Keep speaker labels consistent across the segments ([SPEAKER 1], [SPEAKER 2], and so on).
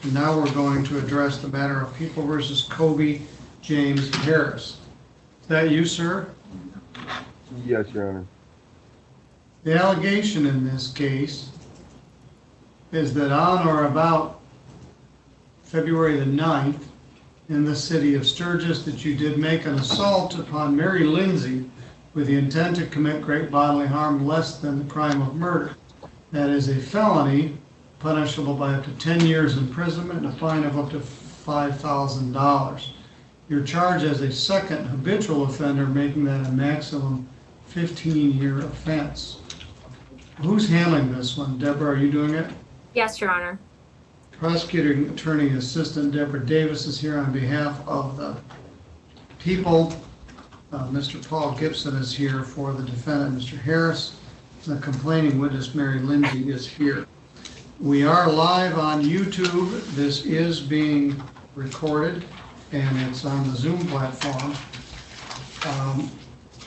[SPEAKER 1] And now we're going to address the matter of People versus Kobe James Harris. Is that you, sir?
[SPEAKER 2] Yes, Your Honor.
[SPEAKER 1] The allegation in this case is that on or about February the 9th, in the city of Sturgis, that you did make an assault upon Mary Lindsay with the intent to commit great bodily harm less than the crime of murder. That is a felony punishable by up to 10 years imprisonment and a fine of up to $5,000. You're charged as a second habitual offender, making that a maximum 15-year offense. Who's handling this one? Deborah, are you doing it?
[SPEAKER 3] Yes, Your Honor.
[SPEAKER 1] Prosecuting Attorney Assistant Deborah Davis is here on behalf of the people. Mr. Paul Gibson is here for the defendant, Mr. Harris. The complaining witness, Mary Lindsay, is here. We are live on YouTube. This is being recorded and it's on the Zoom platform.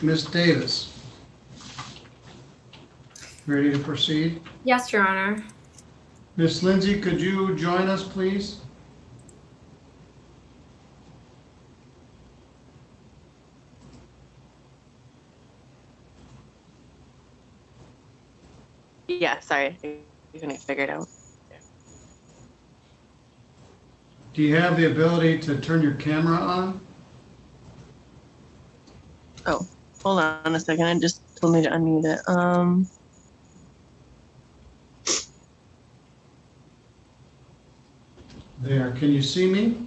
[SPEAKER 1] Ms. Davis, ready to proceed?
[SPEAKER 3] Yes, Your Honor.
[SPEAKER 1] Ms. Lindsay, could you join us, please?
[SPEAKER 4] Yeah, sorry. You couldn't figure it out.
[SPEAKER 1] Do you have the ability to turn your camera on?
[SPEAKER 4] Oh, hold on a second. It just told me to unmute it.
[SPEAKER 1] There, can you see me?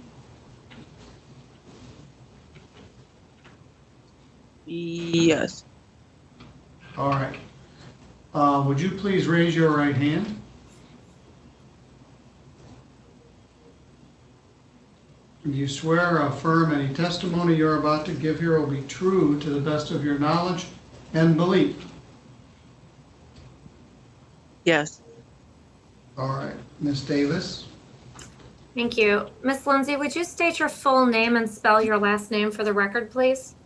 [SPEAKER 4] Yes.
[SPEAKER 1] All right. Would you please raise your right hand? Do you swear or affirm any testimony you're about to give here will be true to the best of your knowledge and belief?
[SPEAKER 4] Yes.
[SPEAKER 1] All right. Ms. Davis?
[SPEAKER 3] Thank you. Ms. Lindsay, would you state your full name and spell your last name for the record, please?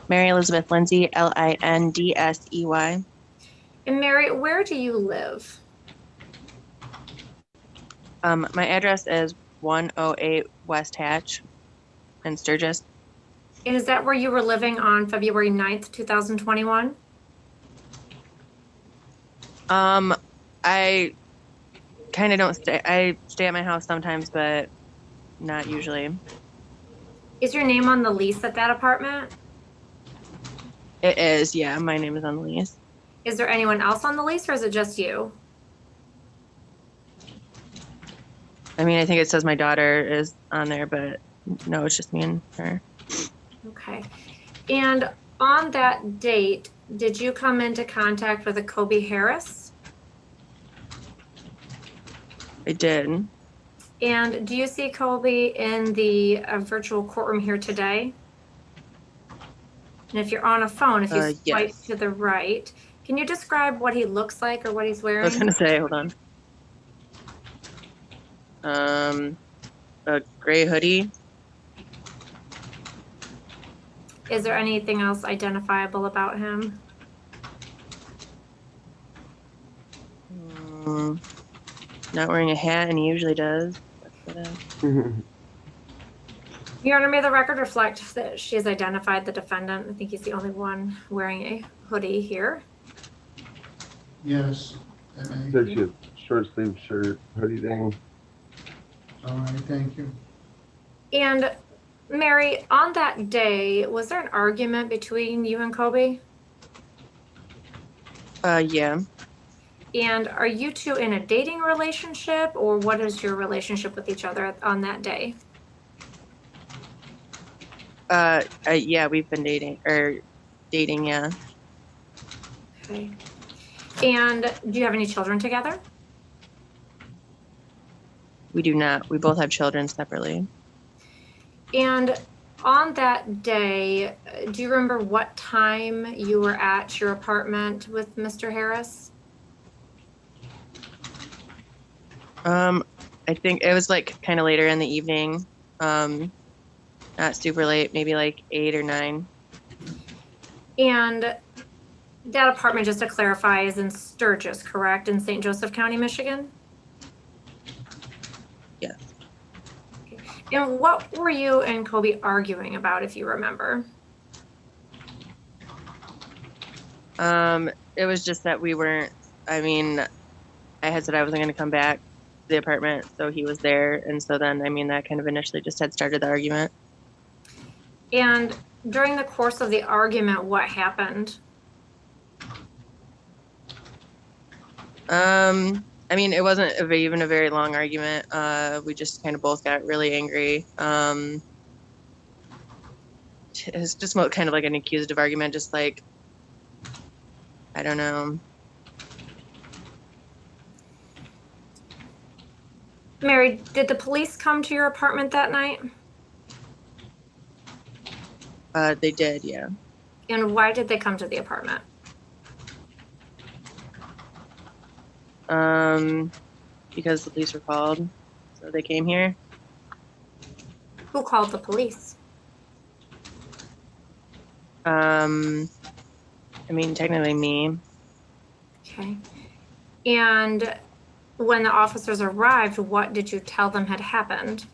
[SPEAKER 4] Mary Elizabeth Lindsay, Lindsey.
[SPEAKER 3] And Mary, where do you live?
[SPEAKER 4] My address is 108 West Hatch in Sturgis.
[SPEAKER 3] And is that where you were living on February 9th, 2021?
[SPEAKER 4] I kind of don't stay. I stay at my house sometimes, but not usually.
[SPEAKER 3] Is your name on the lease at that apartment?
[SPEAKER 4] It is, yeah. My name is on the lease.
[SPEAKER 3] Is there anyone else on the lease or is it just you?
[SPEAKER 4] I mean, I think it says my daughter is on there, but no, it's just me and her.
[SPEAKER 3] Okay. And on that date, did you come into contact with a Kobe Harris?
[SPEAKER 4] I did.
[SPEAKER 3] And do you see Kobe in the virtual courtroom here today? And if you're on a phone, if you swipe
[SPEAKER 4] yes.
[SPEAKER 3] to the right, can you describe what he looks like or what he's wearing?
[SPEAKER 4] I was gonna say, hold on. A gray hoodie.
[SPEAKER 3] Is there anything else identifiable about him?
[SPEAKER 4] Not wearing a hat, and he usually does.
[SPEAKER 3] Your Honor, may the record reflect that she has identified the defendant. I think he's the only one wearing a hoodie here.
[SPEAKER 1] Yes.
[SPEAKER 2] It's actually a short sleeve shirt, hoodie thing.
[SPEAKER 1] All right, thank you.
[SPEAKER 3] And Mary, on that day, was there an argument between you and Kobe?
[SPEAKER 4] Yeah.
[SPEAKER 3] And are you two in a dating relationship, or what is your relationship with each other on that day?
[SPEAKER 4] Yeah, we've been dating, yeah.
[SPEAKER 3] Okay. And do you have any children together?
[SPEAKER 4] We do not. We both have children separately.
[SPEAKER 3] And on that day, do you remember what time you were at your apartment with Mr. Harris?
[SPEAKER 4] I think it was like kind of later in the evening. Not super late, maybe like 8 or 9.
[SPEAKER 3] And that apartment, just to clarify, is in Sturgis, correct? In St. Joseph County, Michigan? And what were you and Kobe arguing about, if you remember?
[SPEAKER 4] It was just that we weren't, I mean, I had said I wasn't going to come back to the apartment, so he was there. And so then, I mean, that kind of initially just had started the argument.
[SPEAKER 3] And during the course of the argument, what happened?
[SPEAKER 4] I mean, it wasn't even a very long argument. We just kind of both got really angry. It's just kind of like an accusative argument, just like, I don't know.
[SPEAKER 3] Mary, did the police come to your apartment that night?
[SPEAKER 4] They did, yeah.
[SPEAKER 3] And why did they come to the apartment?
[SPEAKER 4] Because the police were called, so they came here.
[SPEAKER 3] Who called the police?
[SPEAKER 4] I mean, technically me.
[SPEAKER 3] Okay. And when the officers arrived, what did you tell them had happened?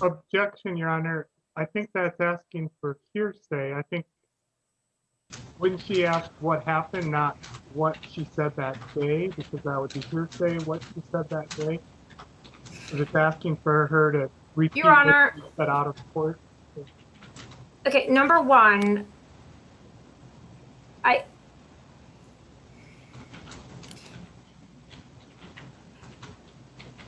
[SPEAKER 5] Objection, Your Honor. I think that's asking for hearsay. I think, wouldn't she ask what happened, not what she said that day? Because that would be hearsay, what she said that day. If it's asking for her to repeat
[SPEAKER 3] Your Honor.
[SPEAKER 5] what she said out of court.
[SPEAKER 3] Okay, number one,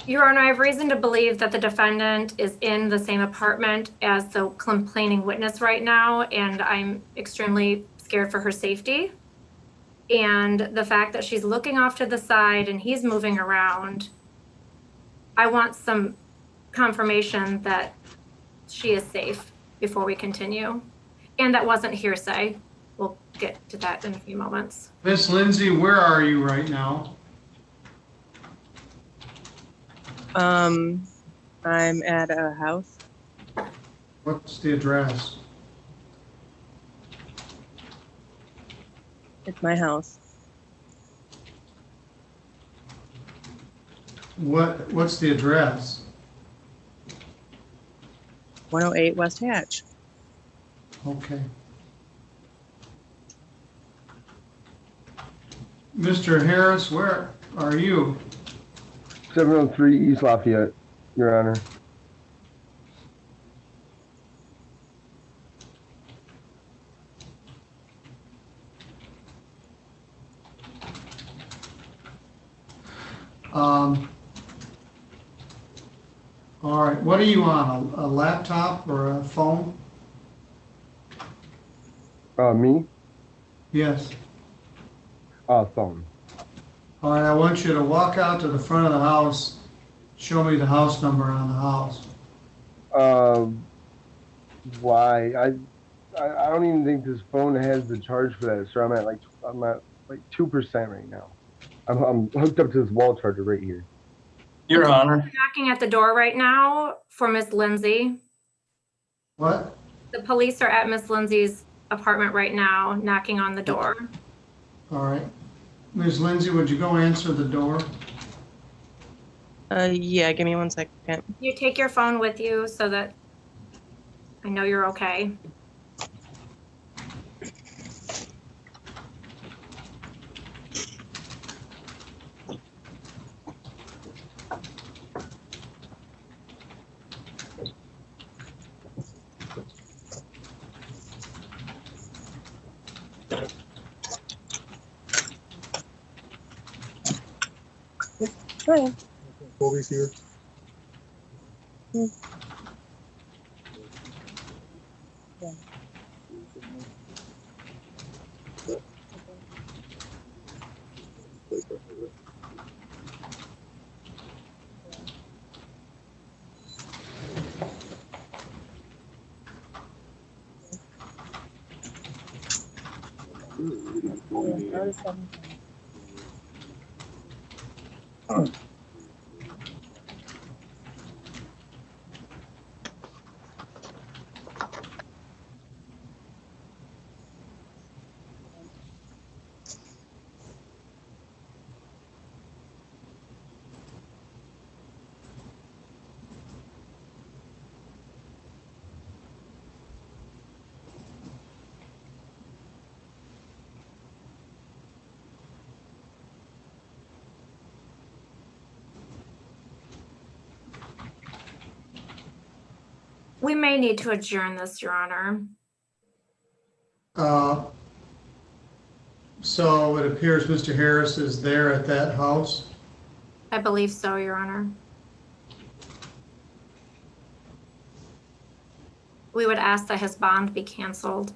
[SPEAKER 3] Your Honor, I have reason to believe that the defendant is in the same apartment as the complaining witness right now, and I'm extremely scared for her safety. And the fact that she's looking off to the side and he's moving around, I want some confirmation that she is safe before we continue. And that wasn't hearsay. We'll get to that in a few moments.
[SPEAKER 1] Miss Lindsay, where are you right now?
[SPEAKER 4] I'm at a house.
[SPEAKER 1] What's the address?
[SPEAKER 4] It's my house.
[SPEAKER 1] What's the address?
[SPEAKER 4] 108 West Hatch.
[SPEAKER 1] Okay. Mr. Harris, where are you?
[SPEAKER 2] 703 East Lafayette, Your Honor.
[SPEAKER 1] All right, what are you on, a laptop or a phone?
[SPEAKER 2] Me?
[SPEAKER 1] Yes.
[SPEAKER 2] Phone.
[SPEAKER 1] All right, I want you to walk out to the front of the house, show me the house number on the house.
[SPEAKER 2] Why? I don't even think this phone has the charge for that, sir. I'm at like 2% right now. I'm hooked up to this wall charger right here.
[SPEAKER 6] Your Honor,
[SPEAKER 3] Knocking at the door right now for Miss Lindsay.
[SPEAKER 1] What?
[SPEAKER 3] The police are at Miss Lindsay's apartment right now, knocking on the door.
[SPEAKER 1] All right. Ms. Lindsay, would you go answer the door?
[SPEAKER 4] Yeah, give me 1 second.
[SPEAKER 3] You take your phone with you so that I know you're okay.
[SPEAKER 4] Hi.
[SPEAKER 5] Kobe's here.
[SPEAKER 3] We may need to adjourn this, Your Honor.
[SPEAKER 1] So it appears Mr. Harris is there at that house.
[SPEAKER 3] I believe so, Your Honor. We would ask that his bond be canceled.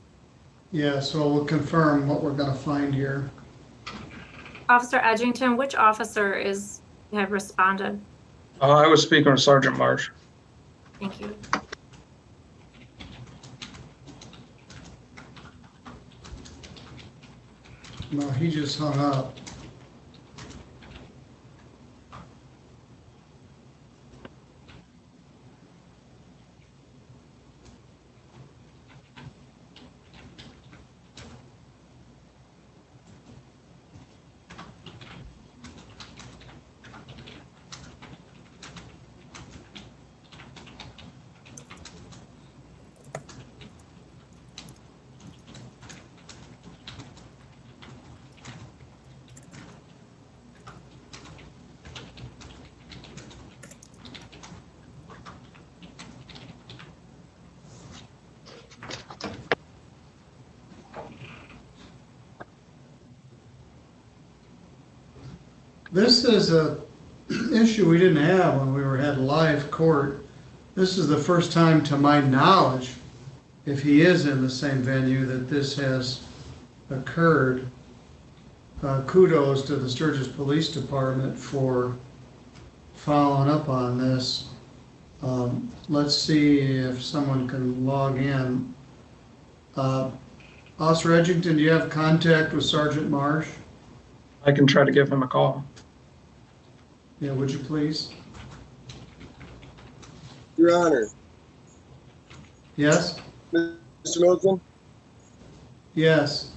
[SPEAKER 1] Yeah, so we'll confirm what we're gonna find here.
[SPEAKER 3] Officer Edgington, which officer have responded?
[SPEAKER 6] I was speaking with Sergeant Marsh.
[SPEAKER 3] Thank you.
[SPEAKER 1] No, he just hung up. This is a issue we didn't have when we had live court. This is the first time, to my knowledge, if he is in the same venue, that this has occurred. Kudos to the Sturgis Police Department for following up on this. Let's see if someone can log in. Officer Edgington, do you have contact with Sergeant Marsh?
[SPEAKER 6] I can try to give him a call.
[SPEAKER 1] Yeah, would you please?
[SPEAKER 7] Your Honor,
[SPEAKER 1] Yes?
[SPEAKER 7] Mr. Middleton,
[SPEAKER 1] Yes.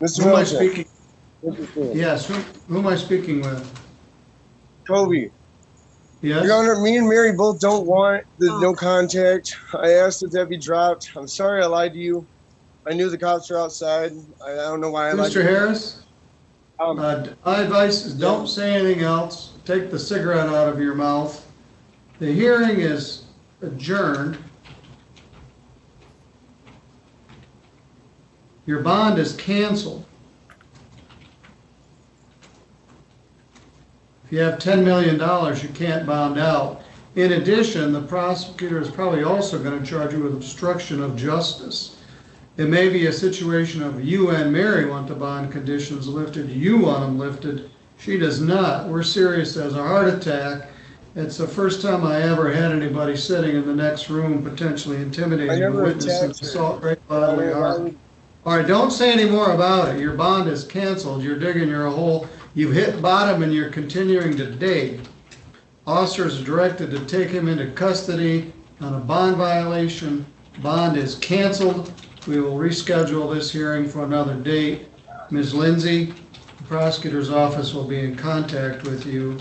[SPEAKER 7] Mr.
[SPEAKER 1] Who am I
[SPEAKER 7] Middleton,
[SPEAKER 1] speaking?
[SPEAKER 7] Mr.
[SPEAKER 1] Yes, who am I speaking with?
[SPEAKER 7] Kobe.
[SPEAKER 1] Yes?
[SPEAKER 7] Your Honor, me and Mary both don't want the
[SPEAKER 3] Oh.
[SPEAKER 7] no contact. I asked that that be dropped. I'm sorry I lied to you. I knew the cops were outside. I don't know why I lied to
[SPEAKER 1] Mr.
[SPEAKER 7] you.
[SPEAKER 1] Harris,
[SPEAKER 7] Um,
[SPEAKER 1] my advice is don't say anything else. Take the cigarette out of your mouth. The hearing is adjourned. Your bond is canceled. If you have $10 million, you can't bond out. In addition, the prosecutor is probably also going to charge you with obstruction of justice. It may be a situation of you and Mary want the bond conditions lifted, you want them lifted, she does not. We're serious as a heart attack. It's the first time I ever had anybody sitting in the next room potentially
[SPEAKER 7] I
[SPEAKER 1] intimidating a
[SPEAKER 7] never
[SPEAKER 1] witness and
[SPEAKER 7] attacked her.
[SPEAKER 1] assault great bodily
[SPEAKER 7] Why
[SPEAKER 1] harm.
[SPEAKER 7] would-
[SPEAKER 1] All right, don't say any more about it. Your bond is canceled. You're digging your hole. You've hit bottom and you're continuing to dig. Officers are directed to take him into custody on a bond violation. Bond is canceled. We will reschedule this hearing for another date. Ms. Lindsay, the prosecutor's office will be in contact with you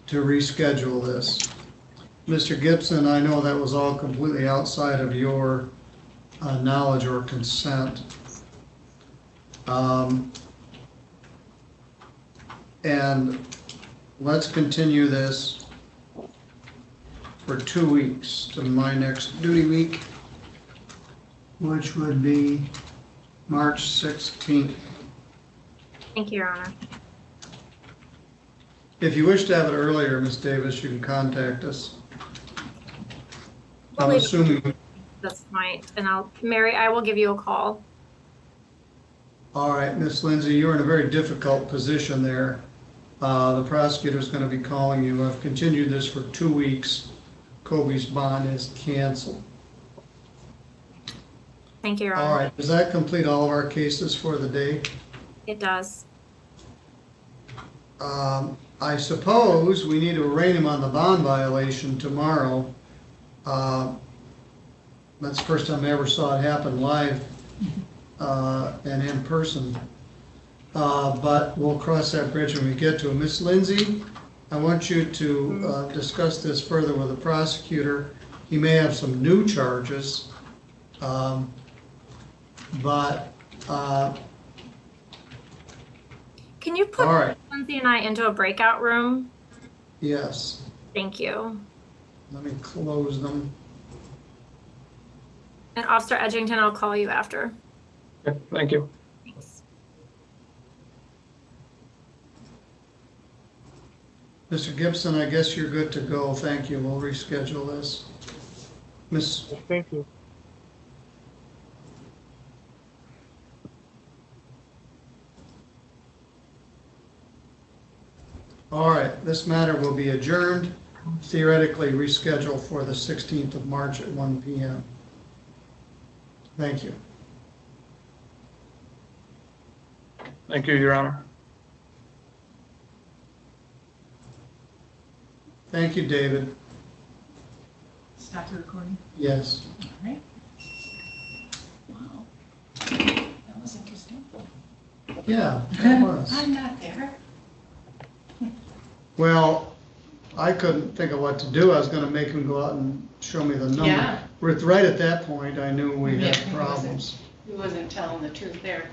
[SPEAKER 1] to reschedule this. Mr. Gibson, I know that was all completely outside of your knowledge or consent. And let's continue this for 2 weeks to my next duty week, which would be March 16th.
[SPEAKER 3] Thank you, Your Honor.
[SPEAKER 1] If you wish to have it earlier, Ms. Davis, you can contact us. I'm
[SPEAKER 3] We'll leave
[SPEAKER 1] assuming,
[SPEAKER 3] this point, and Mary, I will give you a call.
[SPEAKER 1] all right, Ms. Lindsay, you're in a very difficult position there. The prosecutor's going to be calling you. I've continued this for 2 weeks. Kobe's bond is canceled.
[SPEAKER 3] Thank you, Your
[SPEAKER 1] All
[SPEAKER 3] Honor.
[SPEAKER 1] right, does that complete all of our cases for the day?
[SPEAKER 3] It does.
[SPEAKER 1] I suppose we need to arraign him on the bond violation tomorrow. That's the first time I ever saw it happen live and in person. But we'll cross that bridge when we get to it. Miss Lindsay, I want you to discuss this further with the prosecutor. He may have some new charges, but
[SPEAKER 3] Can you put
[SPEAKER 1] all right,
[SPEAKER 3] Lindsay and I into a breakout room?
[SPEAKER 1] yes.
[SPEAKER 3] Thank you.
[SPEAKER 1] Let me close them.
[SPEAKER 3] And Officer Edgington, I'll call you after.
[SPEAKER 6] Okay, thank you.
[SPEAKER 3] Thanks.
[SPEAKER 1] Mr. Gibson, I guess you're good to go. Thank you. We'll reschedule this. Miss,
[SPEAKER 5] Thank you.
[SPEAKER 1] all right, this matter will be adjourned, theoretically rescheduled for the 16th of March at 1 p.m. Thank you.
[SPEAKER 6] Thank you, Your Honor.
[SPEAKER 1] Thank you, David.
[SPEAKER 8] Stop the recording.
[SPEAKER 1] Yes.
[SPEAKER 8] All right. Wow. That was interesting.
[SPEAKER 1] Yeah, it was.
[SPEAKER 8] I'm not there.
[SPEAKER 1] Well, I couldn't think of what to do. I was gonna make him go out and show me the number.
[SPEAKER 8] Yeah.
[SPEAKER 1] Right at that point, I knew we had
[SPEAKER 8] Yeah, he
[SPEAKER 1] problems.
[SPEAKER 8] He wasn't telling the truth there.